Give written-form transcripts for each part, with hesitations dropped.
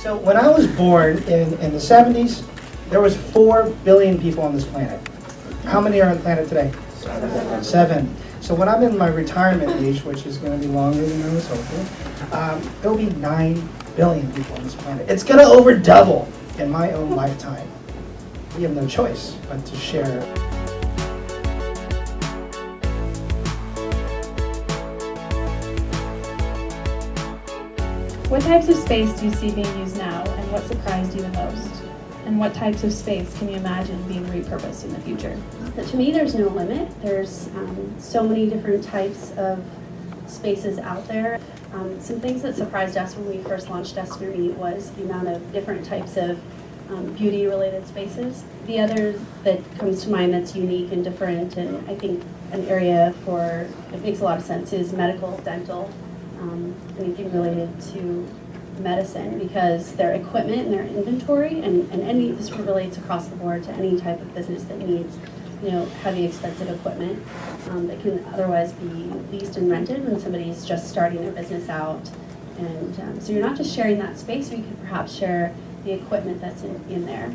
So when I was born in the 70s, there was 4 billion people on this planet. How many are on the planet today? 7. So when I'm in my retirement age, which is going to be longer than I was hoping, there'll be 9 billion people on this planet. It's going to over double in my own lifetime. We have no choice but to share. What types of space do you see being used now, and what surprised you the most? And what types of space can you imagine being repurposed in the future? To me, there's no limit. There's so many different types of spaces out there. Some things that surprised us when we first launched Destiny was the amount of different types of beauty-related spaces. The other that comes to mind that's unique and different, and I think an area for it makes a lot of sense, is medical, dental, anything related to medicine, because their equipment and their inventory and any, this relates across the board to any type of business that needs, you know, heavy expensive equipment that can otherwise be leased and rented when somebody's just starting their business out. And so you're not just sharing that space, you could perhaps share the equipment that's in there.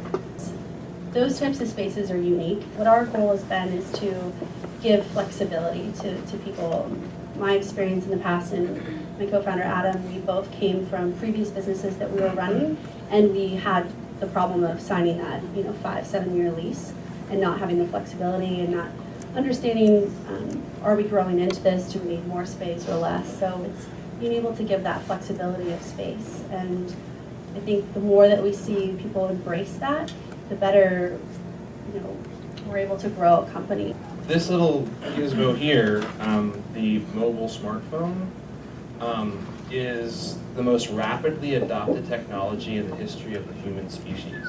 Those types of spaces are unique. What our goal has been is to give flexibility to people. My experience in the past, and my co-founder Adam, we both came from previous businesses that we were running, and we had the problem of signing that 5-7 year lease and not having the flexibility and not understanding, are we growing into this, do we need more space or less? So it's being able to give that flexibility of space, and I think the more that we see people embrace that, the better we're able to grow a company. This little gizmo here, the mobile smartphone, is the most rapidly adopted technology in the history of the human species.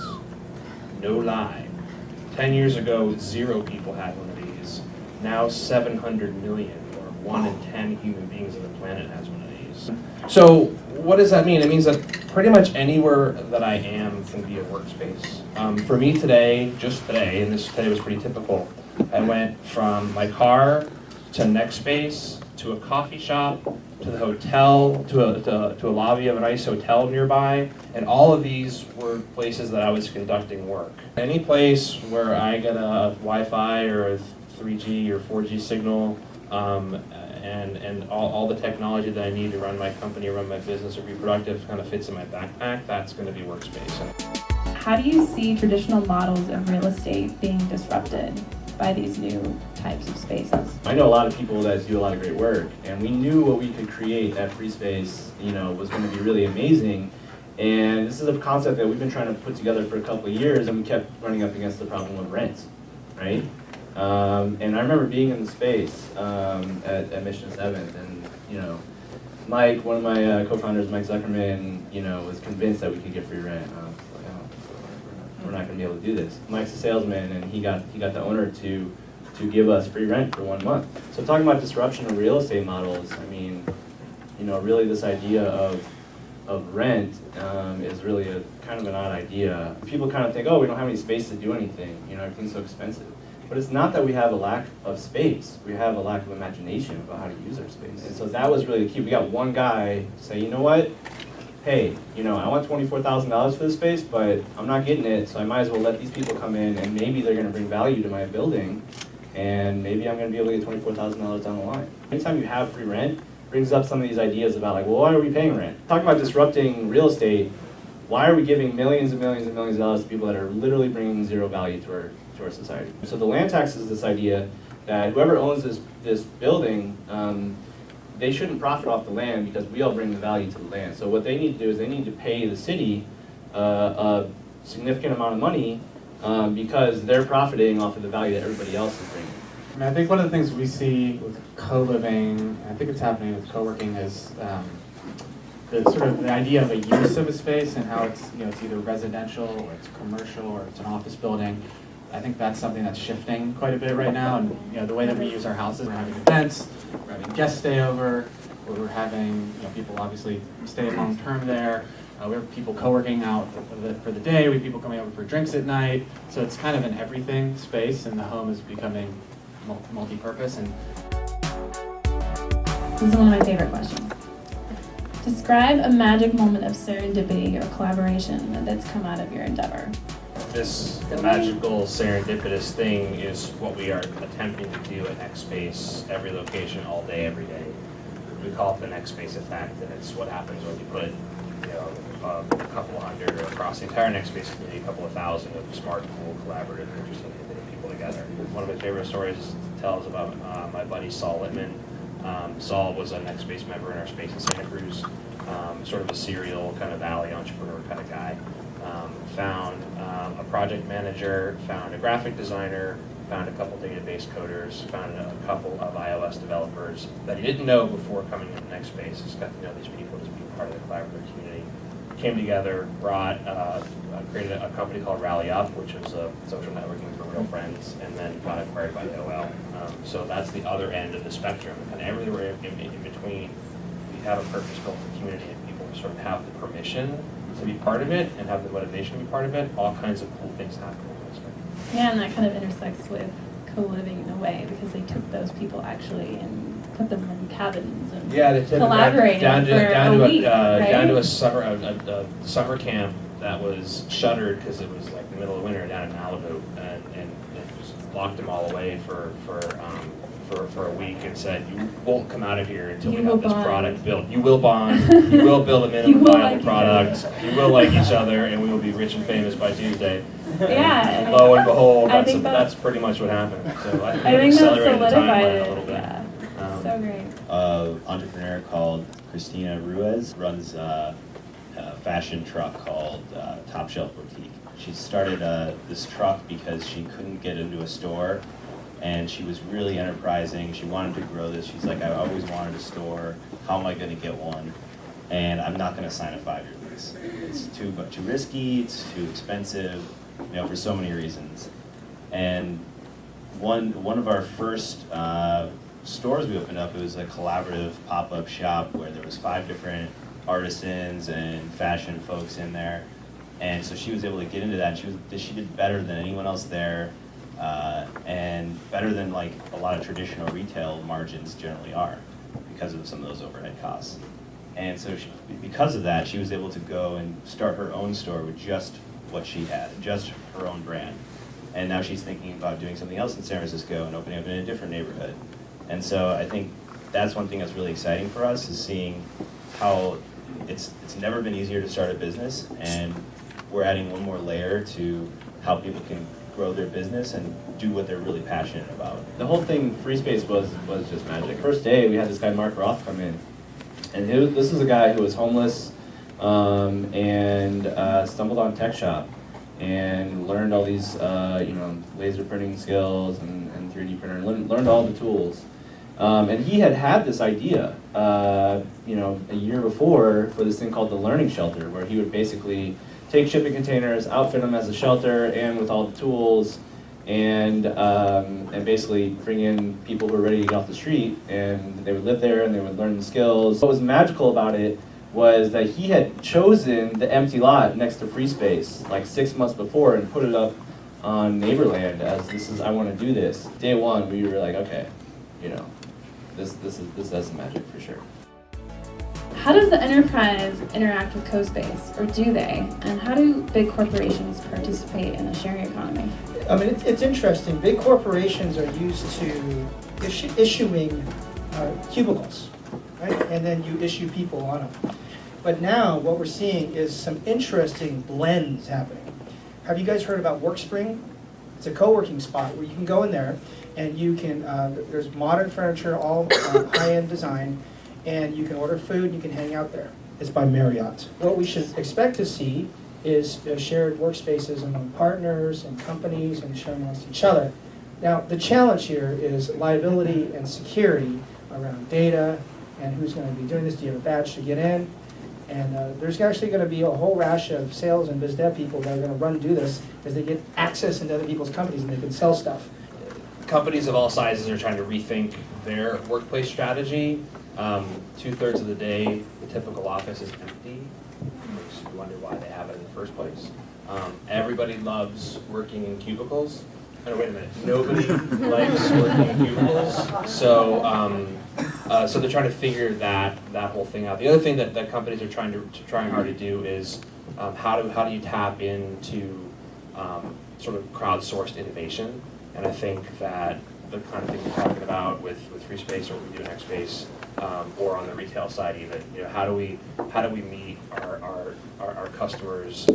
No lie. 10 years ago, 0 people had one of these. Now 700 million, or 1 in 10 human beings on the planet has one of these. So what does that mean? It means that pretty much anywhere that I am can be a workspace. For me today, just today, and this today was pretty typical, I went from my car to next space to a coffee shop to the hotel to a lobby of a nice hotel nearby, and all of these were places that I was conducting work. Any place where I get a Wi-Fi or a 3G or 4G signal, and all the technology that I need to run my company, run my business, or be productive kind of fits in my backpack, that's going to be workspace. How do you see traditional models of real estate being disrupted by these new types of spaces? I know a lot of people that do a lot of great work, and we knew what we could create at FreeSpace, was going to be really amazing. And this is a concept that we've been trying to put together for a couple of years, and we kept running up against the problem of rent, right? And I remember being in the space at Mission 7th, and Mike, one of my co-founders, Mike Zuckerman, was convinced that we could get free rent. I was like, oh, we're not going to be able to do this. Mike's a salesman, and he got the owner to give us free rent for 1 month. So talking about disruption of real estate models, I mean, really this idea of rent is really a kind of an odd idea. People kind of think, oh, we don't have any space to do anything. Everything's so expensive. But it's not that we have a lack of space. We have a lack of imagination about how to use our space. And so that was really the key. We got one guy say, you know what? Hey, I want $24,000 for this space, but I'm not getting it, so I might as well let these people come in, and maybe they're going to bring value to my building, and maybe I'm going to be able to get $24,000 down the line. Anytime you have free rent, brings up some of these ideas about like, well, why are we paying rent? Talking about disrupting real estate, why are we giving millions and millions and millions of dollars to people that are literally bringing zero value to our society? So the land tax is this idea that whoever owns this building, they shouldn't profit off the land because we all bring the value to the land. So what they need to do is they need to pay the city a significant amount of money because they're profiting off of the value that everybody else is bringing. I mean, I think one of the things we see with co-living, and I think it's happening with co-working, is the sort of the idea of a use of a space and how it's it's either residential or it's commercial or it's an office building. I think that's something that's shifting quite a bit right now, and the way that we use our houses, we're having events, we're having guests stay over, we're having people obviously stay long term there. We have people co-working out for the day, we have people coming over for drinks at night. So it's kind of an everything space, and the home is becoming multi-purpose. And this is one of my favorite questions. To Describe a magic moment of serendipity or collaboration that's come out of your endeavor. This magical serendipitous thing is what we are attempting to do at Next Space, every location, all day, every day. We call it the Next Space effect, and it's what happens when you put, a couple hundred, or across the entire Next Space community, a couple of thousand of smart, cool, collaborative, interesting, innovative people together. One of my favorite stories to tell is about my buddy Saul Littman. Saul was a Next Space member in our space in Santa Cruz, sort of a serial kind of valley entrepreneur kind of guy. Found a project manager, found a graphic designer, found a couple database coders, found a couple of iOS developers that he didn't know before coming into Next Space. Just got to know these people, just being part of the collaborative community. Came together, created a company called Rally Up, which was a social networking for real friends, and then got acquired by AOL. So that's the other end of the spectrum, and everywhere in between, we have a purpose-built community, and people sort of have the permission to be part of it and have the motivation to be part of it. All kinds of cool things happen in this way. Yeah, and that kind of intersects with co-living in a way, because they took those people actually and put them in cabins and Yeah, they collaborated down for a week, right? down to a summer camp that was shuttered because it was like the middle of winter down in Malibu, and it just locked them all away for a week and said, you won't come out of here until we have this product built. You will bond, you will build a minimum viable product, you will like each other, and we will be rich and famous by Tuesday. Yeah. And lo and behold, I think that's pretty much what happened. So I I think think it that accelerated the solidified timeline it. a little bit. Yeah. So great. Entrepreneur called Christina Ruiz runs a fashion truck called Top Shelf Boutique. She started this truck because she couldn't get into a store, and she was really enterprising. She wanted to grow this. She's like, I always wanted a store. How am I going to get one? And I'm not going to sign a 5-year lease. It's too risky. It's too expensive. For so many reasons. And one of our first stores we opened up, it was a collaborative pop-up shop where there was 5 different artisans and fashion folks in there. And so she was able to get into that. She did better than anyone else there, and better than like a lot of traditional retail margins generally are, because of some of those overhead costs. And so because of that, she was able to go and start her own store with just what she had, just her own brand. And now she's thinking about doing something else in San Francisco and opening up in a different neighborhood. And so I think that's one thing that's really exciting for us, is seeing how it's never been easier to start a business, and we're adding one more layer to how people can grow their business and do what they're really passionate about. The whole thing, Free Space, was just magic. First day, we had this guy Mark Roth come in, and this is a guy who was homeless and stumbled on Tech Shop and learned all these laser printing skills and 3D printer, and learned all the tools. And he had this idea, a year before, for this thing called the Learning Shelter, where he would basically take shipping containers, outfit them as a shelter, and with all the tools, and basically bring in people who were ready to get off the street, and they would live there and they would learn the skills. What was magical about it was that he had chosen the empty lot next to Free Space like 6 months before and put it up on Neighborland as I want to do this. Day one, we were like, okay, this has some magic for sure. How does the enterprise interact with CoSpace, or do they? And how do big corporations participate in the sharing economy? I mean, it's interesting. Big corporations are used to issuing cubicles, right? And then you issue people on them. But now what we're seeing is some interesting blends happening. Have you guys heard about WorkSpring? It's a co-working spot where you can go in there and you can, there's modern furniture, all high-end design, and you can order food, you can hang out there. It's by Marriott. What we should expect to see is shared workspaces among partners and companies and sharing amongst each other. Now, the challenge here is liability and security around data and who's going to be doing this. Do you have a badge to get in? And there's actually going to be a whole rash of sales and biz dev people that are going to run and do this as they get access into other people's companies and they can sell stuff. Companies of all sizes are trying to rethink their workplace strategy. 2/3 of the day, the typical office is empty. You wonder why they have it in the first place. Everybody loves working in cubicles. Oh, wait a minute. Nobody likes working in cubicles. So So they're trying to figure that whole thing out. The other thing that companies are trying hard to do is how do you tap into sort of crowdsourced innovation? And I think that the kind of thing we're talking about with Free Space or what we do in X Space, or on the retail side even, how do we meet our customers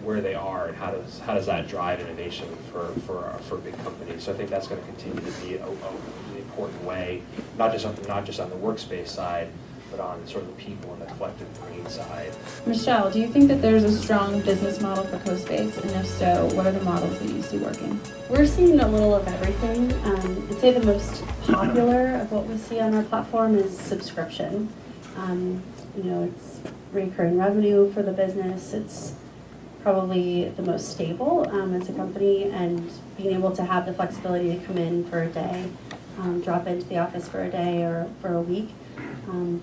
where they are, and how does that drive innovation for big companies? So I think that's going to continue to be a really important way, not just on the workspace side, but on sort of the people and the collective brain side. Michelle, do you think that there's a strong business model for CoSpace? And if so, what are the models that you see working? We're seeing a little of everything. I'd say the most popular of what we see on our platform is subscription. It's recurring revenue for the business. It's probably the most stable as a company, and being able to have the flexibility to come in for a day, drop into the office for a day or for a week,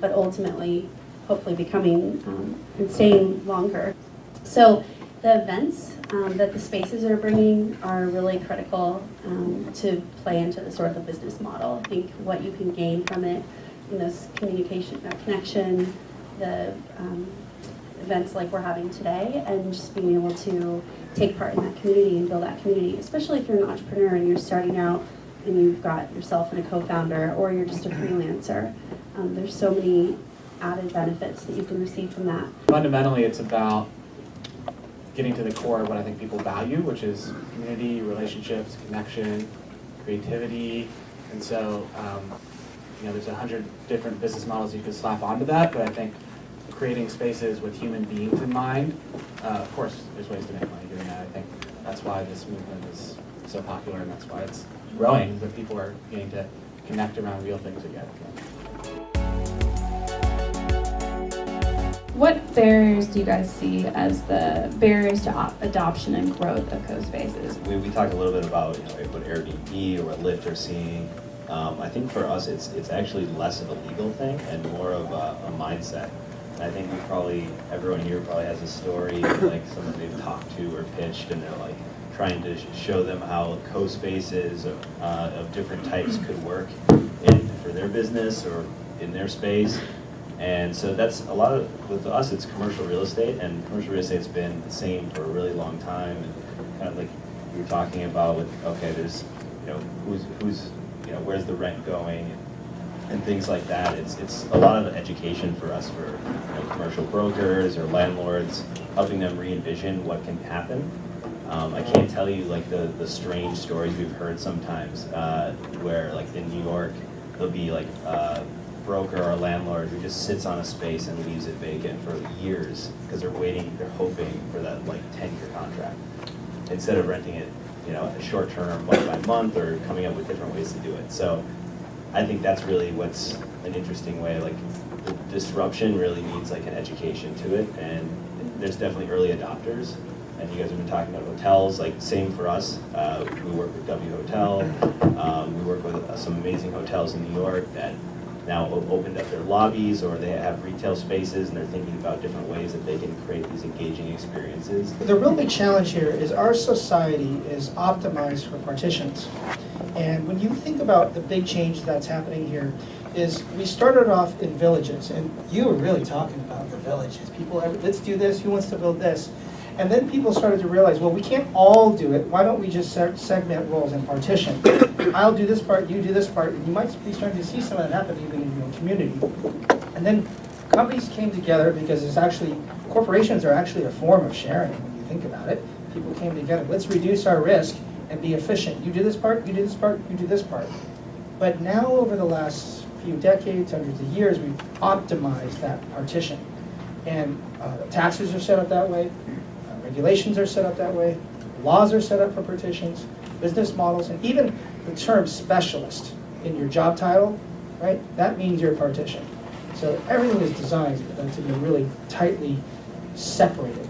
but ultimately hopefully becoming and staying longer. So the events that the spaces are bringing are really critical to play into the sort of the business model. I think what you can gain from it in this communication, connection, the events like we're having today, and just being able to take part in that community and build that community, especially if you're an entrepreneur and you're starting out and you've got yourself and a co-founder, or you're just a freelancer. There's so many added benefits that you can receive from that. Fundamentally, it's about getting to the core of what I think people value, which is community, relationships, connection, creativity. And so, there's 100 different business models you could slap onto that, but I think creating spaces with human beings in mind, of course, there's ways to make money doing that. I think that's why this movement is so popular, and that's why it's growing, that people are getting to connect around real things again. What barriers do you guys see as the barriers to adoption and growth of CoSpaces? We talked a little bit about what Airbnb or what Lyft are seeing. I think for us, it's actually less of a legal thing and more of a mindset. And I think everyone here probably has a story like someone they've talked to or pitched, and they're like trying to show them how CoSpaces of different types could work for their business or in their space. And so that's a lot of, with us, it's commercial real estate, and commercial real estate's been the same for a really long time. And kind of like you were talking about there's, who's where's the rent going and things like that. It's a lot of education for us, for commercial brokers or landlords, helping them re-envision what can happen. I can't tell you the strange stories we've heard sometimes where in New York, there'll be broker or landlord who just sits on a space and leaves it vacant for years because they're hoping for that 10-year contract instead of renting it, a short term, month by month, or coming up with different ways to do it. So I think that's really what's an interesting way. The disruption really needs an education to it, and there's definitely early adopters. And you guys have been talking about hotels, same for us. We work with W Hotel. We work with some amazing hotels in New York that now opened up their lobbies, or they have retail spaces, and they're thinking about different ways that they can create these engaging experiences. The real big challenge here is our society is optimized for partitions. And when you think about the big change that's happening here, is we started off in villages, and you were really talking about the villages. People, let's do this, who wants to build this? And then people started to realize, well, we can't all do it. Why don't we just segment roles and partition? I'll do this part, you do this part, and you might be starting to see some of that happen even in your own community. And then companies came together because corporations are actually a form of sharing when you think about it. People came together, let's reduce our risk and be efficient. You do this part, you do this part, you do this part. But now over the last few decades, hundreds of years, we've optimized that partition. And taxes are set up that way. Regulations are set up that way, laws are set up for partitions, business models, and even the term specialist in your job title, right? That means you're partitioned. So everything is designed to be really tightly separated.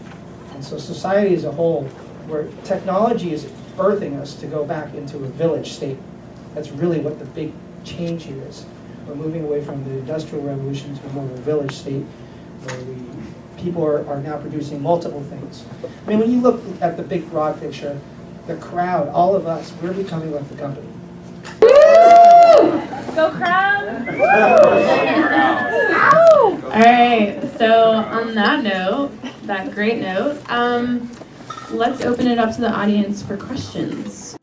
And so society as a whole, where technology is birthing us to go back into a village state. That's really what the big change here is. We're moving away from the Industrial Revolution to more of a village state where people are now producing multiple things. I mean, when you look at the big broad picture, the crowd, all of us, we're becoming like the company. Go crowd! All right, so on that note, that great note, let's open it up to the audience for questions.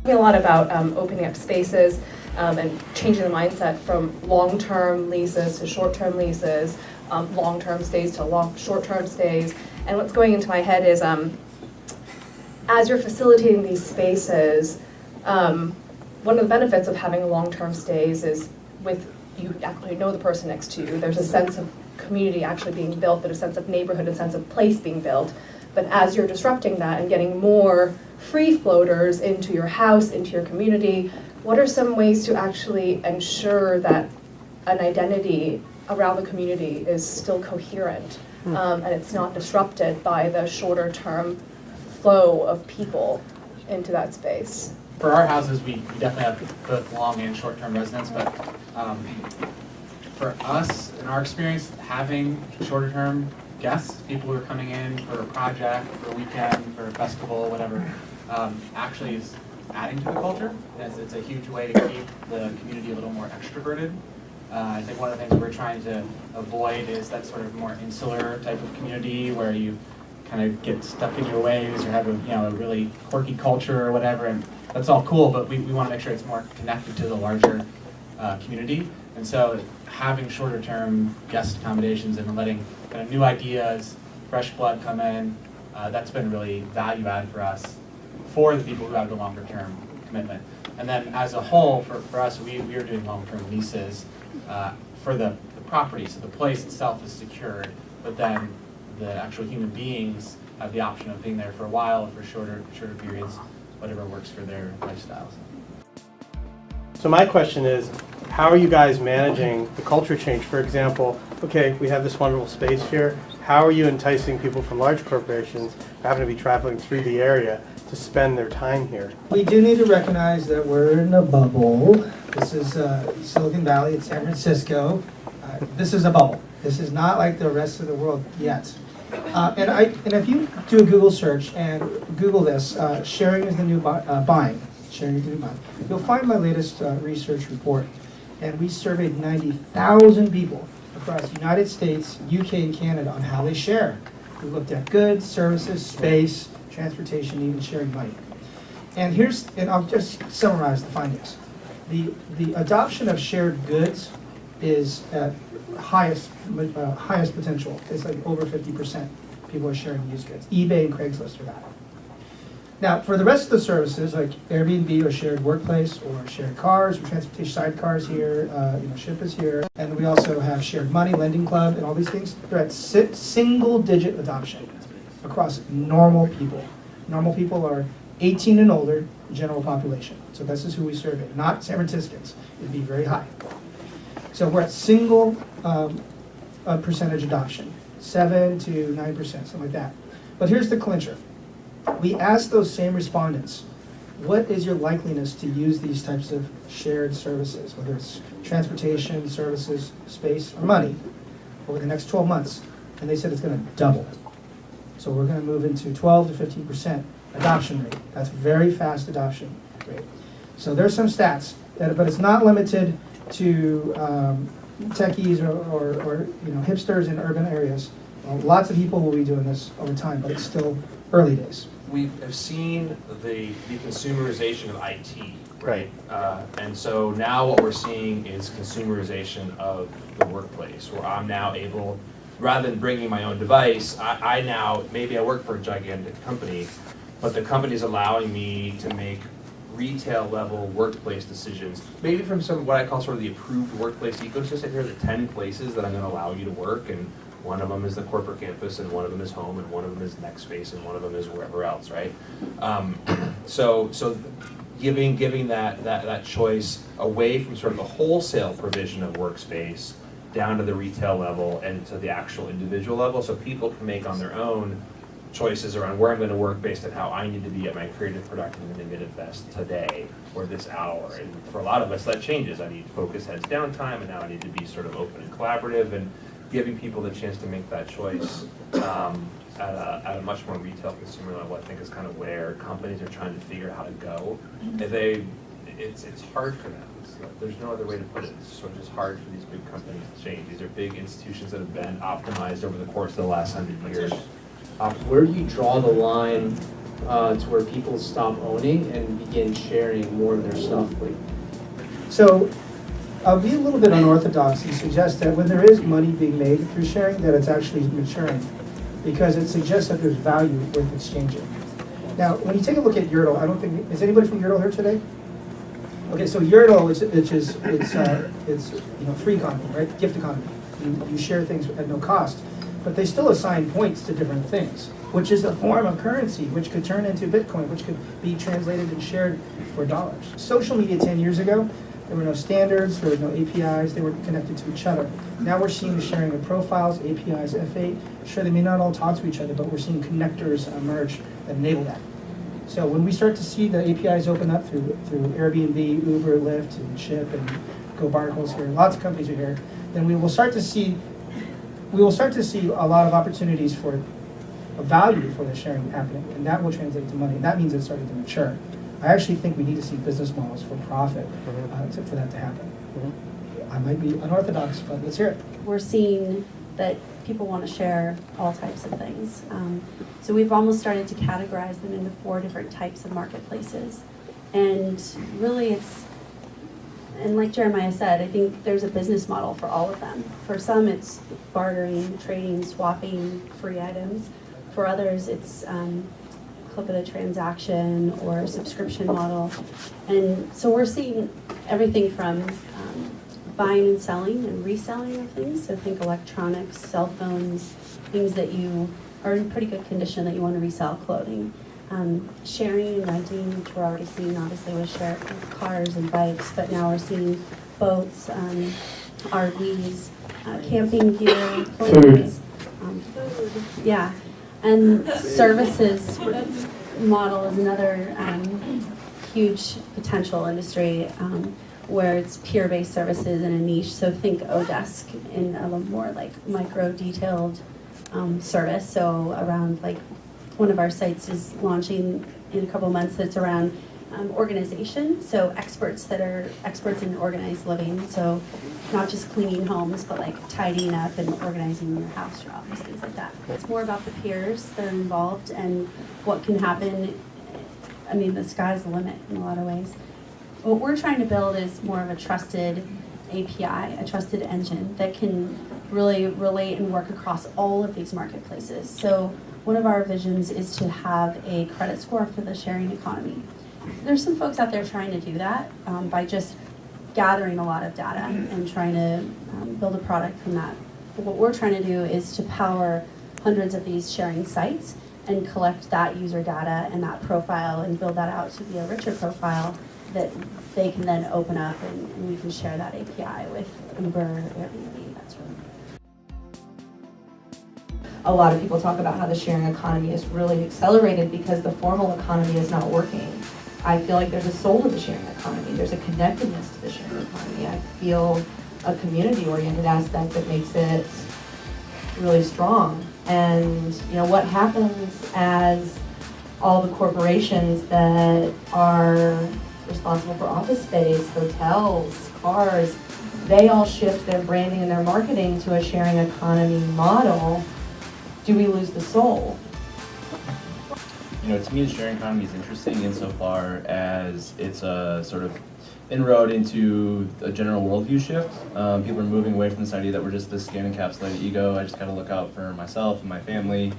Talking a lot about opening up spaces and changing the mindset from long-term leases to short-term leases, long-term stays to short-term stays. And what's going into my head is, as you're facilitating these spaces, one of the benefits of having long-term stays is you actually know the person next to you. There's a sense of community actually being built, there's a sense of neighborhood, a sense of place being built. But as you're disrupting that and getting more free floaters into your house, into your community, what are some ways to actually ensure that an identity around the community is still coherent and it's not disrupted by the shorter term flow of people into that space? For our houses, we definitely have both long and short-term residents, but for us, in our experience, having shorter-term guests, people who are coming in for a project, for a weekend, for a festival, whatever, actually is adding to the culture. It's a huge way to keep the community a little more extroverted. I think one of the things we're trying to avoid is that sort of more insular type of community where you kind of get stuck in your ways or have a really quirky culture or whatever, and that's all cool, but we want to make sure it's more connected to the larger community. And so having shorter term guest accommodations and letting kind of new ideas, fresh blood come in, that's been really value add for us, for the people who have the longer term commitment. And then as a whole, for us, we are doing long term leases for the property, so the place itself is secured, but then the actual human beings have the option of being there for a while, for shorter periods, whatever works for their lifestyles. So my question is, how are you guys managing the culture change? For example, okay, we have this wonderful space here. How are you enticing people from large corporations who happen to be traveling through the area to spend their time here? We do need to recognize that we're in a bubble. This is Silicon Valley, it's San Francisco. This is a bubble. This is not like the rest of the world yet. And if you do a Google search and Google this, sharing is the new buying. Sharing is the new buying. You'll find my latest research report. And we surveyed 90,000 people across the United States, UK, and Canada on how they share. We looked at goods, services, space, transportation, even sharing money. And I'll just summarize the findings. The adoption of shared goods is at highest potential. It's like over 50% people are sharing used goods. eBay and Craigslist are that. Now, for the rest of the services, like Airbnb or shared workplace or shared cars or transportation sidecars here, Ship is here, and we also have shared money, lending club, and all these things. They're at single-digit adoption across normal people. Normal people are 18 and older, general population. So this is who we surveyed, not San Franciscans. It'd be very high. So we're at single percentage adoption, 7 to 9%, something like that. But here's the clincher. We asked those same respondents, what is your likeliness to use these types of shared services, whether it's transportation, services, space, or money, over the next 12 months? And they said it's going to double. So we're going to move into 12 to 15% adoption rate. That's very fast adoption rate. So there's some stats, but it's not limited to techies or hipsters in urban areas. Lots of people will be doing this over time, but it's still early days. We have seen the consumerization of IT, right? And so now what we're seeing is consumerization of the workplace, where I'm now able, rather than bringing my own device, I now, maybe I work for a gigantic company, but the company is allowing me to make retail level workplace decisions, maybe from some what I call sort of the approved workplace ecosystem. Here are the 10 places that I'm going to allow you to work, and one of them is the corporate campus, and one of them is home, and one of them is next space, and one of them is wherever else, right? So giving that choice away from sort of the wholesale provision of workspace down to the retail level and to the actual individual level, so people can make on their own choices around where I'm going to work based on how I need to be at my creative, productive, and innovative best today or this hour. And for a lot of us, that changes. I need focus heads downtime, and now I need to be sort of open and collaborative, and giving people the chance to make that choice at a much more retail consumer level, I think, is kind of where companies are trying to figure out how to go. it's hard for them. There's no other way to put it. It's sort of just hard for these big companies to change. These are big institutions that have been optimized over the course of the last 100 years. Where do you draw the line to where people stop owning and begin sharing more of their stuff? So I'll be a little bit unorthodox and suggest that when there is money being made through sharing, that it's actually maturing, because it suggests that there's value worth exchanging. Now, when you take a look at Yerdle, I don't think, is anybody from Yerdle here today? Okay, so Yerdle it's free economy, right? Gift economy. You share things at no cost, but they still assign points to different things, which is a form of currency, which could turn into Bitcoin, which could be translated and shared for dollars. Social media 10 years ago, there were no standards, there were no APIs, they were connected to each other. Now we're seeing the sharing of profiles, APIs, F8. Sure, they may not all talk to each other, but we're seeing connectors emerge that enable that. So when we start to see the APIs open up through Airbnb, Uber, Lyft, and Chip, and Go Barkles here, lots of companies are here, then we will start to see a lot of opportunities for a value for the sharing happening, and that will translate to money. And that means it's starting to mature. I actually think we need to see business models for profit for that to happen. I might be unorthodox, but let's hear it. We're seeing that people want to share all types of things. So we've almost started to categorize them into 4 different types of marketplaces. And really and like Jeremiah said, I think there's a business model for all of them. For some, it's bartering, trading, swapping free items. For others, it's clip of the transaction or a subscription model. And so we're seeing everything from buying and selling and reselling of things. So think electronics, cell phones, things that you are in pretty good condition that you want to resell, clothing. Sharing and renting, which we're already seeing obviously with cars and bikes, but now we're seeing boats, RVs, camping gear, clothes, food, yeah. And services model is another huge potential industry where it's peer-based services in a niche. So think Odesk in a little more like micro-detailed service. So around like one of our sites is launching in a couple months that's around organization. So experts that are experts in organized living. So not just cleaning homes, but like tidying up and organizing your house, your office, things like that. It's more about the peers that are involved and what can happen. I mean, the sky's the limit in a lot of ways. What we're trying to build is more of a trusted API, a trusted engine that can really relate and work across all of these marketplaces. So one of our visions is to have a credit score for the sharing economy. There's some folks out there trying to do that by just gathering a lot of data and trying to build a product from that. But what we're trying to do is to power hundreds of these sharing sites and collect that user data and that profile and build that out to be a richer profile that they can then open up and we can share that API with Uber, Airbnb, that sort of thing. A lot of people talk about how the sharing economy is really accelerated because the formal economy is not working. I feel like there's a soul to the sharing economy. There's a connectedness to the sharing economy. I feel a community-oriented aspect that makes it really strong. And what happens as all the corporations that are responsible for office space, hotels, cars, they all shift their branding and their marketing to a sharing economy model. Do we lose the soul? To me, the sharing economy is interesting insofar as it's a sort of inroad into a general worldview shift. People are moving away from this idea that we're just this skin encapsulated ego. I just gotta look out for myself and my family,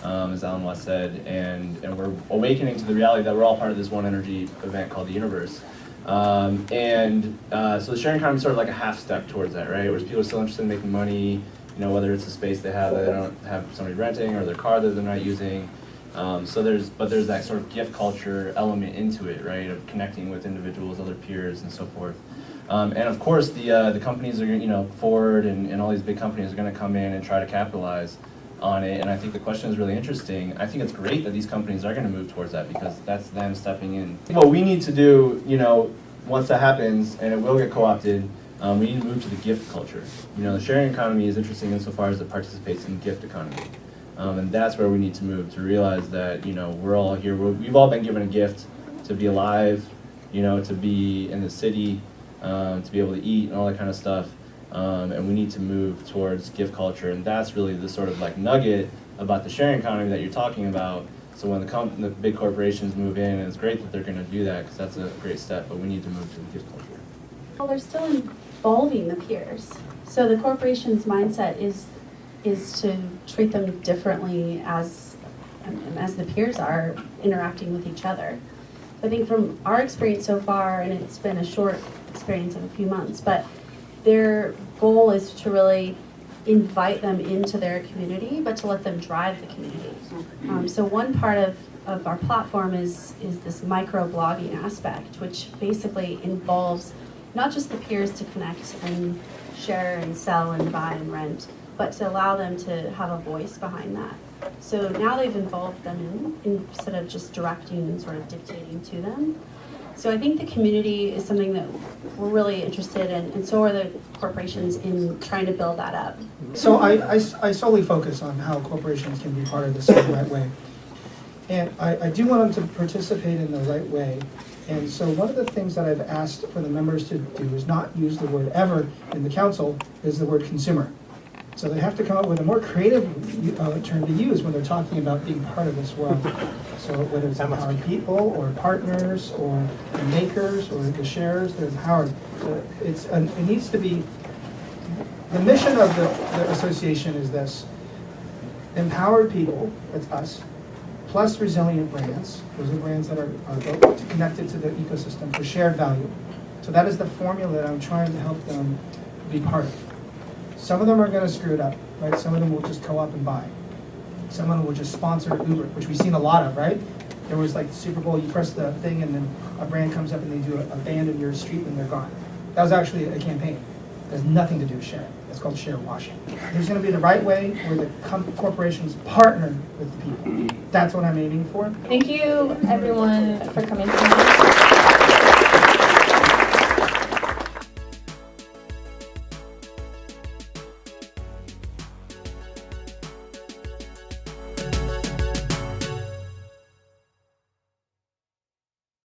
as Alan West said, and we're awakening to the reality that we're all part of this one energy event called the universe. So the sharing economy is sort of like a half step towards that, right? Where people are still interested in making money, whether it's a space they have that they don't have somebody renting or their car that they're not using. So there's that sort of gift culture element into it, right? Of connecting with individuals, other peers, and so forth. And of course, the companies are, Ford and all these big companies are going to come in and try to capitalize on it. And I think the question is really interesting. I think it's great that these companies are going to move towards that because that's them stepping in. What we need to do, once that happens, and it will get co-opted, we need to move to the gift culture. The sharing economy is interesting insofar as it participates in the gift economy. And that's where we need to move, to realize that, we're all here, we've all been given a gift to be alive, you know, to be in the city, to be able to eat and all that kind of stuff. And we need to move towards gift culture, and that's really the sort of like nugget about the sharing economy that you're talking about. So when the big corporations move in, and it's great that they're going to do that because that's a great step, but we need to move to the gift culture. Well, they're still involving the peers. So the corporation's mindset is to treat them differently as the peers are interacting with each other. I think from our experience so far, and it's been a short experience of a few months, but their goal is to really invite them into their community, but to let them drive the community. So one part of our platform is this micro-blogging aspect, which basically involves not just the peers to connect and share and sell and buy and rent, but to allow them to have a voice behind that. So now they've involved them instead of just directing and sort of dictating to them. So I think the community is something that we're really interested in, and so are the corporations in trying to build that up. So I solely focus on how corporations can be part of this in the right way. And I do want them to participate in the right way. And so one of the things that I've asked for the members to do is not use the word ever in the council, is the word consumer. So they have to come up with a more creative term to use when they're talking about being part of this world. So whether it's empowered people or partners or the makers or the sharers, they're empowered. So it needs to be, the mission of the association is this: empowered people, that's us, plus resilient brands. Those are brands that are built connected to the ecosystem for shared value. So that is the formula that I'm trying to help them be part of. Some of them are going to screw it up, right? Some of them will just go up and buy. Some of them will just sponsor Uber, which we've seen a lot of, right? There was like the Super Bowl, you press the thing and then a brand comes up and they do a band in your street and they're gone. That was actually a campaign. It has nothing to do with sharing. It's called share washing. There's going to be the right way where the corporations partner with the people. That's what I'm aiming for. Thank you, everyone, for coming tonight.